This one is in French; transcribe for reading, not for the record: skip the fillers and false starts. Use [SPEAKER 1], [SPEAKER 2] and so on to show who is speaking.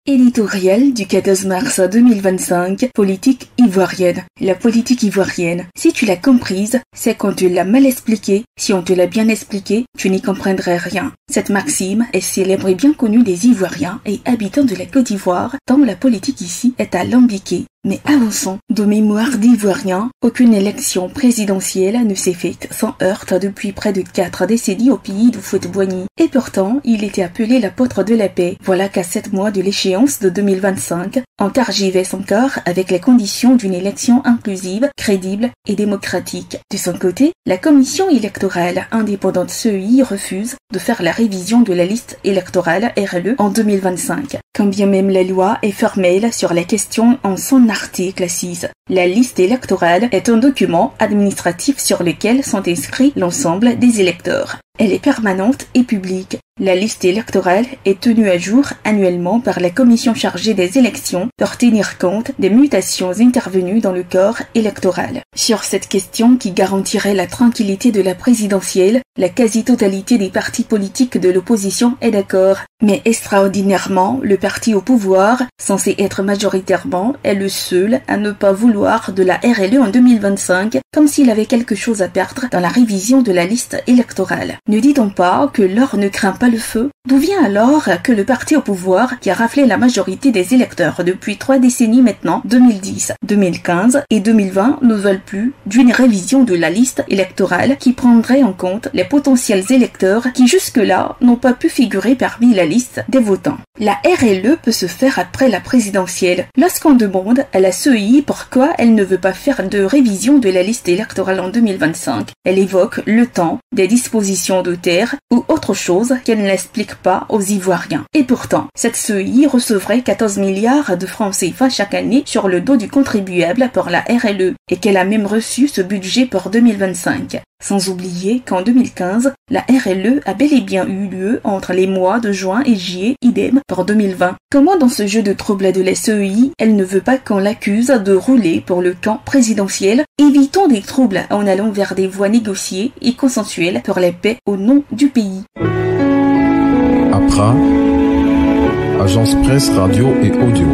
[SPEAKER 1] Éditorial du 14 mars 2025, politique ivoirienne. La politique ivoirienne, si tu l'as comprise, c'est qu'on te l'a mal expliqué. Si on te l'a bien expliqué, tu n'y comprendrais rien. Cette maxime est célèbre et bien connue des Ivoiriens et habitants de la Côte d'Ivoire, tant la politique ici est alambiquée. Mais avançons, de mémoire d'Ivoiriens, aucune élection présidentielle ne s'est faite sans heurte depuis près de 4 décennies au pays d'Houphouët-Boigny. Et pourtant, il était appelé l'apôtre de la paix. Voilà qu'à 7 mois de l'échéance de 2025, on targiverse encore avec les conditions d'une élection inclusive, crédible et démocratique. De son côté, la commission électorale indépendante CEI refuse de faire la révision de la liste électorale RLE en 2025. Quand bien même la loi est formelle sur la question en son article 6. La liste électorale est un document administratif sur lequel sont inscrits l'ensemble des électeurs. Elle est permanente et publique. La liste électorale est tenue à jour annuellement par la commission chargée des élections pour tenir compte des mutations intervenues dans le corps électoral. Sur cette question qui garantirait la tranquillité de la présidentielle, la quasi-totalité des partis politiques de l'opposition est d'accord. Mais extraordinairement, le parti au pouvoir, censé être majoritairement, est le seul à ne pas vouloir de la RLE en 2025, comme s'il avait quelque chose à perdre dans la révision de la liste électorale. Ne dit-on pas que l'or ne craint pas le feu? D'où vient alors que le parti au pouvoir, qui a raflé la majorité des électeurs depuis 3 décennies maintenant, 2010, 2015 et 2020, ne veulent plus d'une révision de la liste électorale qui prendrait en compte les potentiels électeurs qui jusque-là n'ont pas pu figurer parmi la liste des votants. La RLE peut se faire après la présidentielle. Lorsqu'on demande à la CEI pourquoi elle ne veut pas faire de révision de la liste électorale en 2025, elle évoque le temps, des dispositions de terre ou autre chose qu'elle n'explique pas aux Ivoiriens. Et pourtant, cette CEI recevrait 14 milliards de francs CFA chaque année sur le dos du contribuable pour la RLE et qu'elle a même reçu ce budget pour 2025. Sans oublier qu'en 2015, la RLE a bel et bien eu lieu entre les mois de juin et juillet, idem pour 2020. Comment dans ce jeu de troubles de la CEI, elle ne veut pas qu'on l'accuse de rouler pour le camp présidentiel? Évitons des troubles en allant vers des voies négociées et consensuelles pour la paix au nom du pays.
[SPEAKER 2] APRA, Agence Presse Radio et Audio.